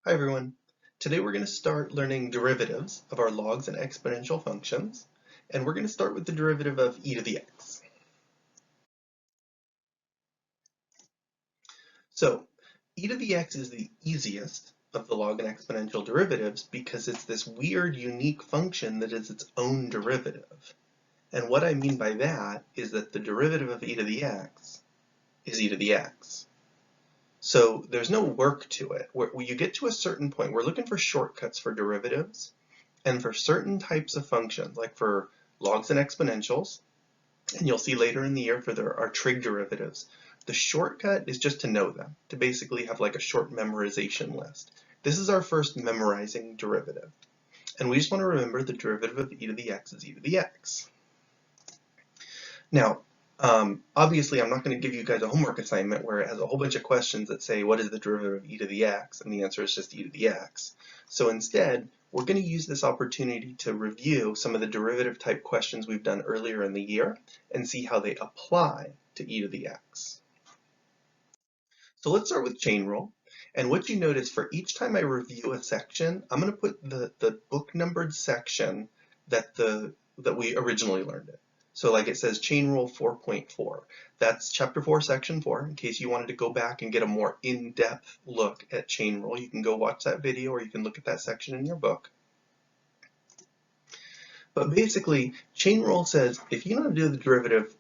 Hi everyone. Today we're going to start learning derivatives of our logs and exponential functions, and we're going to start with the derivative of e to the x. So e to the x is the easiest of the log and exponential derivatives because it's this weird, unique function that is its own derivative. And what I mean by that is that the derivative of e to the x is e to the x. So there's no work to it. When you get to a certain point, we're looking for shortcuts for derivatives. And for certain types of functions, like for logs and exponentials, and you'll see later in the year for our trig derivatives, the shortcut is just to know them, to basically have like a short memorization list. This is our first memorizing derivative. And we just want to remember the derivative of e to the x is e to the x. Now, obviously I'm not going to give you guys a homework assignment where it has a whole bunch of questions that say what is the derivative of e to the x, and the answer is just e to the x. So instead, we're going to use this opportunity to review some of the derivative type questions we've done earlier in the year and see how they apply to e to the x. So let's start with chain rule. And what you notice for each time I review a section, I'm going to put the book numbered section that we originally learned it. So like it says chain rule 4.4. That's chapter 4, section 4. In case you wanted to go back and get a more in-depth look at chain rule, you can go watch that video or you can look at that section in your book. But basically, chain rule says if you want to do the derivative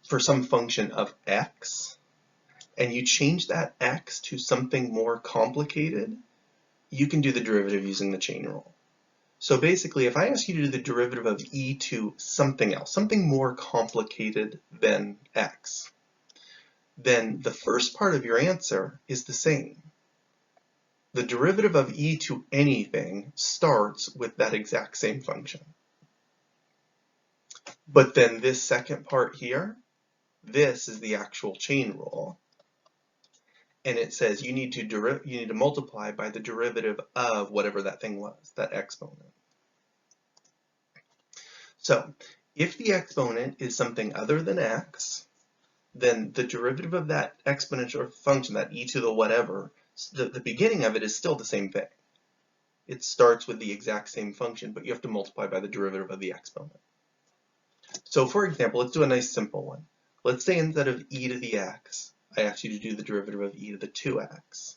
for some function of x, and you change that x to something more complicated, you can do the derivative using the chain rule. So basically, if I ask you to do the derivative of e to something else, something more complicated than x, then the first part of your answer is the same. The derivative of e to anything starts with that exact same function. But then this second part here, this is the actual chain rule. And it says you need to multiply by the derivative of whatever that thing was, that exponent. So if the exponent is something other than x, then the derivative of that exponential function, that e to the whatever, the beginning of it is still the same thing. It starts with the exact same function, but you have to multiply by the derivative of the exponent. So for example, let's do a nice simple one. Let's say instead of e to the x, I ask you to do the derivative of e to the 2x.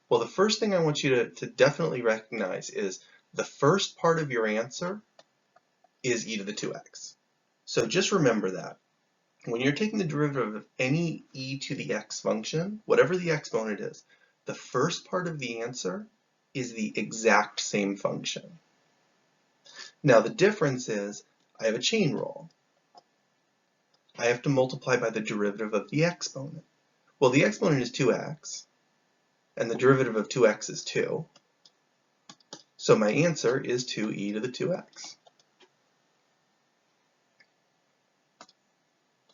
Well, the first thing I want you to definitely recognize is the first part of your answer is e to the 2x. So just remember that. When you're taking the derivative of any e to the x function, whatever the exponent is, the first part of the answer is the exact same function. Now the difference is I have a chain rule. I have to multiply by the derivative of the exponent. Well, the exponent is 2x, and the derivative of 2x is 2. So my answer is 2e to the 2x.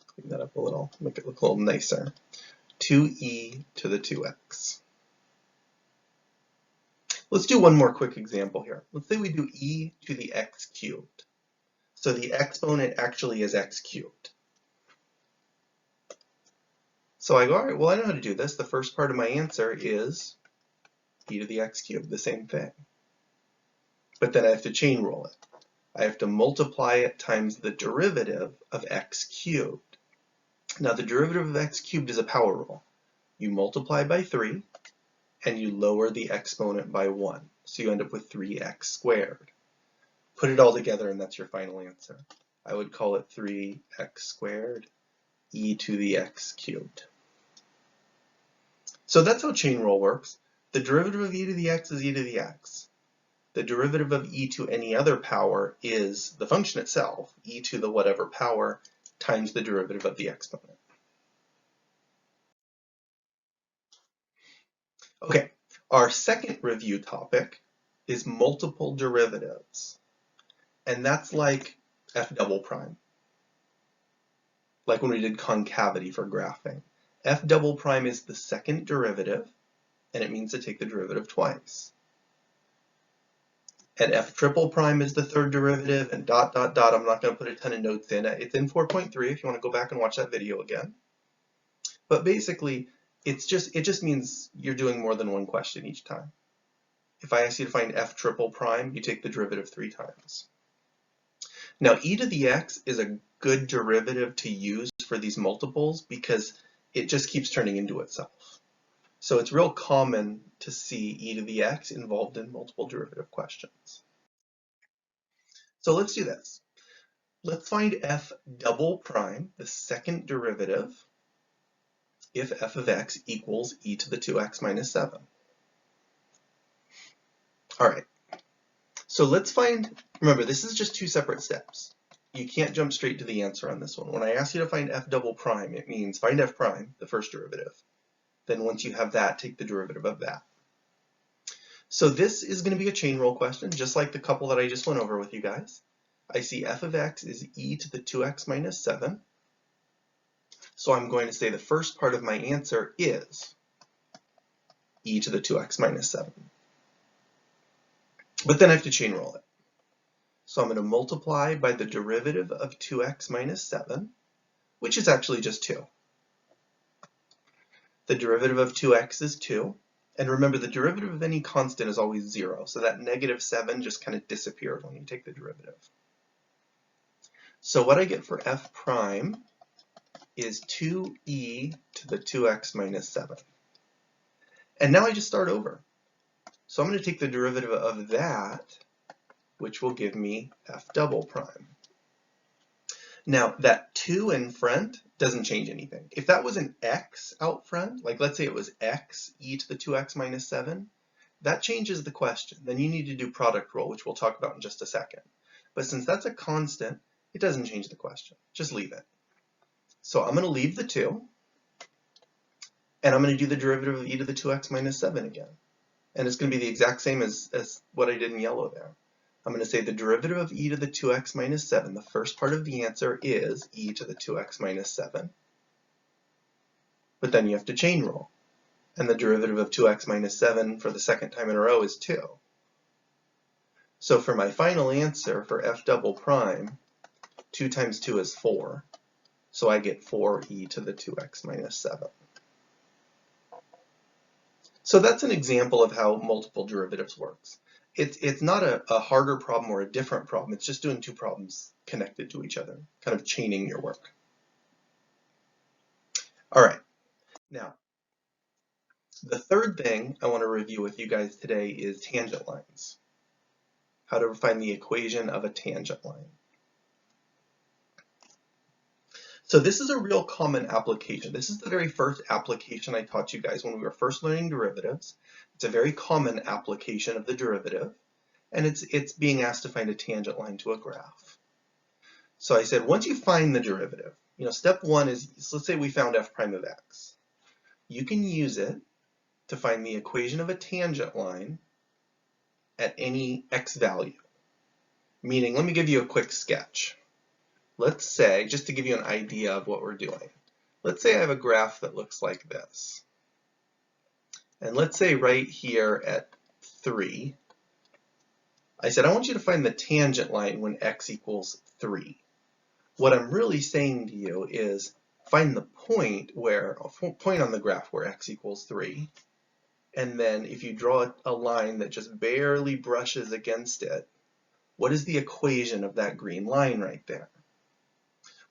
Clean that up a little, make it look a little nicer. 2e to the 2x. Let's do one more quick example here. Let's say we do e to the x cubed. So the exponent actually is x cubed. So I go, all right, well, I know how to do this. The first part of my answer is e to the x cubed, the same thing. But then I have to chain rule it. I have to multiply it times the derivative of x cubed. Now the derivative of x cubed is a power rule. You multiply by 3 and you lower the exponent by 1. So you end up with 3x squared. Put it all together and that's your final answer. I would call it 3x squared e to the x cubed. So that's how chain rule works. The derivative of e to the x is e to the x. The derivative of e to any other power is the function itself, e to the whatever power, times the derivative of the exponent. Okay, our second review topic is multiple derivatives. And that's like f double prime. Like when we did concavity for graphing. F double prime is the second derivative, and it means to take the derivative twice. And f triple prime is the third derivative, and dot, dot, dot. I'm not going to put a ton of notes in. It's in 4.3 if you want to go back and watch that video again. But basically, it just means you're doing more than one question each time. if I ask you to find f triple prime, you take the derivative 3 times. Now e to the x is a good derivative to use for these multiples because it just keeps turning into itself. So it's real common to see e to the x involved in multiple derivative questions. So let's do this. Let's find f double prime, the second derivative, if f of x equals e to the 2x minus 7. All right, so let's find, remember this is just 2 separate steps. You can't jump straight to the answer on this one. When I ask you to find f double prime, it means find f prime, the first derivative. Then once you have that, take the derivative of that. So this is going to be a chain rule question, just like the couple that I just went over with you guys. I see f of x is e to the 2x minus 7. So I'm going to say the first part of my answer is e to the 2x minus 7. But then I have to chain rule it. So I'm going to multiply by the derivative of 2x minus 7, which is actually just 2. The derivative of 2x is 2. And remember, the derivative of any constant is always 0. So that negative 7 just kind of disappeared when you take the derivative. So what I get for f prime is 2e to the 2x minus 7. And now I just start over. So I'm going to take the derivative of that, which will give me f double prime. Now that 2 in front doesn't change anything. If that was an x out front, like let's say it was x e to the 2x minus 7, that changes the question. Then you need to do product rule, which we'll talk about in just a second. But since that's a constant, it doesn't change the question. Just leave it. So I'm going to leave the 2, and I'm going to do the derivative of e to the 2x minus 7 again. And it's going to be the exact same as what I did in yellow there. I'm going to say the derivative of e to the 2x minus 7, the first part of the answer is e to the 2x minus 7. But then you have to chain rule. And the derivative of 2x minus 7 for the second time in a row is 2. So for my final answer for f double prime, 2 times 2 is 4. So I get 4e to the 2x minus 7. So that's an example of how multiple derivatives works. It's not a harder problem or a different problem. It's just doing 2 problems connected to each other, kind of chaining your work. All right. Now, the third thing I want to review with you guys today is tangent lines. How to find the equation of a tangent line. So this is a real common application. This is the very first application I taught you guys when we were first learning derivatives. It's a very common application of the derivative, and it's being asked to find a tangent line to a graph. So I said, once you find the derivative, step 1 is, so let's say we found f prime of x. You can use it to find the equation of a tangent line at any x value. Meaning, let me give you a quick sketch. Let's say, just to give you an idea of what we're doing, let's say I have a graph that looks like this. And let's say right here at 3, I said I want you to find the tangent line when x equals 3. What I'm really saying to you is find the point on the graph where x equals 3, and then if you draw a line that just barely brushes against it, what is the equation of that green line right there?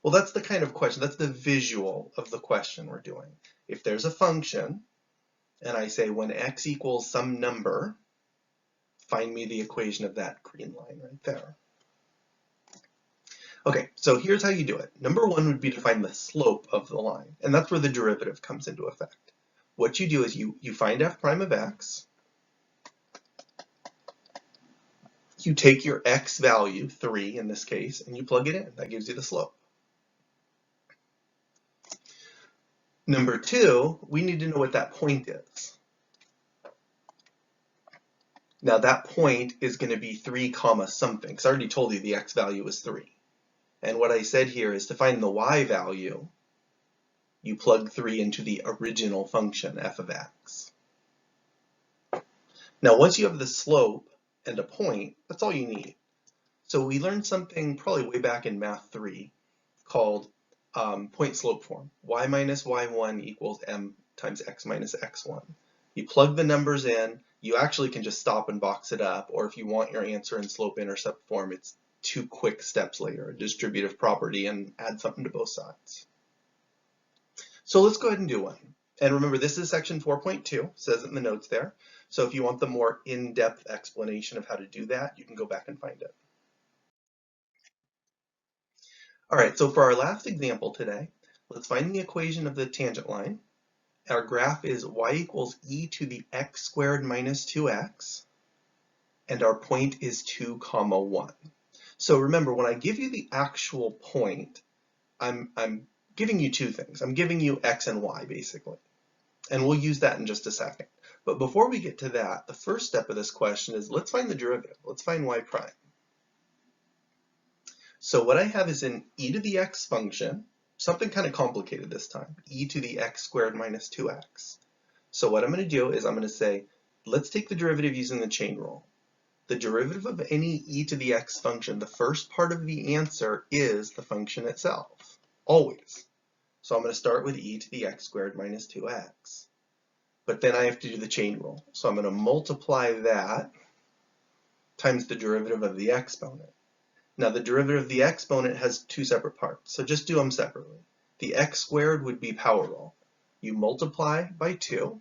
Well, that's the kind of question, that's the visual of the question we're doing. If there's a function, and I say when x equals some number, find me the equation of that green line right there. Okay, so here's how you do it. Number 1 would be to find the slope of the line, and that's where the derivative comes into effect. What you do is you find f prime of x, you take your x value, 3 in this case, and you plug it in. That gives you the slope. Number 2, we need to know what that point is. Now that point is going to be 3 comma something, because I already told you the x value is 3. And what I said here is to find the y value, you plug 3 into the original function, f of x. Now once you have the slope and a point, that's all you need. So we learned something probably way back in math 3 called point slope form. Y minus y1 equals m times x minus x1. You plug the numbers in, you actually can just stop and box it up, or if you want your answer in slope-intercept form, it's 2 quick steps later, a distributive property, and add something to both sides. So let's go ahead and do one. And remember, this is section 4.2, says it in the notes there. So if you want the more in-depth explanation of how to do that, you can go back and find it. All right, so for our last example today, let's find the equation of the tangent line. Our graph is y equals e to the x squared minus 2x, and our point is 2, 1. So remember, when I give you the actual point, I'm giving you two things. I'm giving you x and y, basically. And we'll use that in just a second. But before we get to that, the first step of this question is let's find the derivative. Let's find y prime. So what I have is an e to the x function, something kind of complicated this time, e to the x squared minus 2x. So what I'm going to do is I'm going to say, let's take the derivative using the chain rule. The derivative of any e to the x function, the first part of the answer is the function itself, always. So I'm going to start with e to the x squared minus 2x. But then I have to do the chain rule. So I'm going to multiply that times the derivative of the exponent. Now the derivative of the exponent has two separate parts, so just do them separately. The x squared would be power rule. You multiply by 2,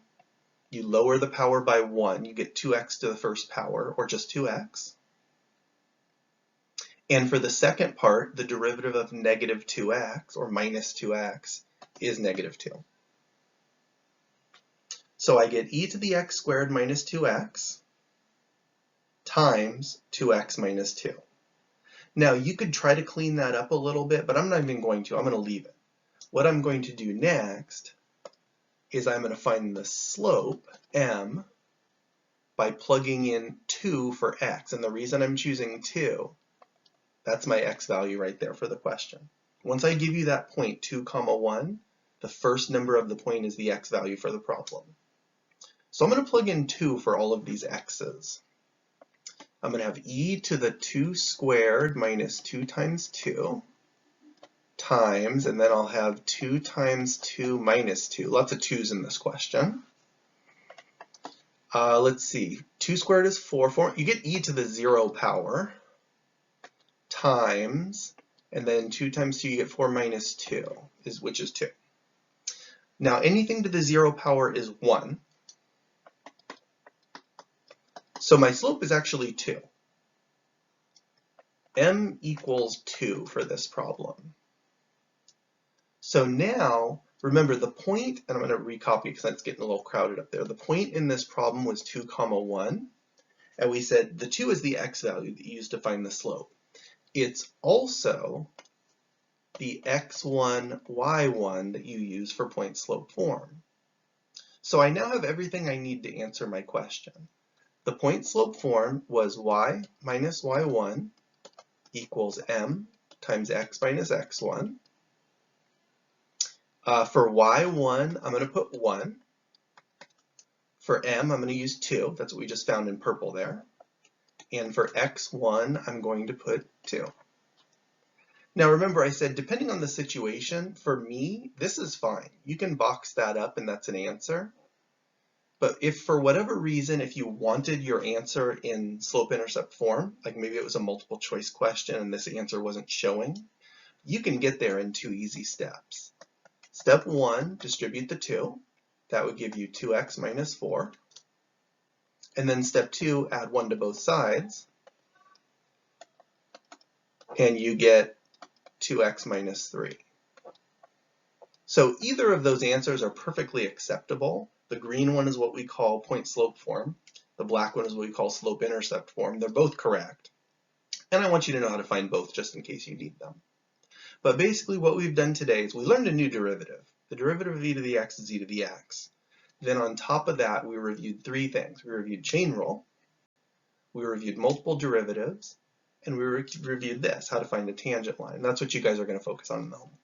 you lower the power by 1, you get 2x to the first power, or just 2x. And for the second part, the derivative of negative 2x, or minus 2x, is negative 2. So I get e to the x squared minus 2x times 2x minus 2. Now you could try to clean that up a little bit, but I'm not even going to. I'm going to leave it. What I'm going to do next is I'm going to find the slope, m, by plugging in 2 for x. And the reason I'm choosing 2, that's my x value right there for the question. Once I give you that point, 2, 1, the first number of the point is the x value for the problem. So I'm going to plug in 2 for all of these x's. I'm going to have e to the 2 squared minus 2 times 2 times, and then I'll have 2 times 2 minus 2. Lots of 2's in this question. Let's see. 2 squared is 4. You get e to the 0 power times, and then 2 times 2, you get 4 minus 2, which is 2. Now anything to the 0 power is 1. So my slope is actually 2. M equals 2 for this problem. So now, remember the point, and I'm going to recopy because that's getting a little crowded up there. The point in this problem was 2, 1, and we said the 2 is the x value that you use to find the slope. It's also the x1, y1 that you use for point slope form. So I now have everything I need to answer my question. The point slope form was y minus y1 equals m times x minus x1. For y1, I'm going to put 1. For m, I'm going to use 2. That's what we just found in purple there. And for x1, I'm going to put 2. Now remember, I said depending on the situation, for me, this is fine. You can box that up and that's an answer. But if for whatever reason, if you wanted your answer in slope-intercept form, like maybe it was a multiple choice question and this answer wasn't showing, you can get there in 2 easy steps. Step 1, distribute the 2. That would give you 2x minus 4. And then step 2, add 1 to both sides. And you get 2x minus 3. So either of those answers are perfectly acceptable. The green one is what we call point slope form. The black one is what we call slope intercept form. They're both correct. And I want you to know how to find both just in case you need them. But basically what we've done today is we learned a new derivative. The derivative of e to the x is e to the x. Then on top of that, we reviewed 3 things. We reviewed chain rule, we reviewed multiple derivatives, and we reviewed this, how to find a tangent line. That's what you guys are going to focus on in the homework.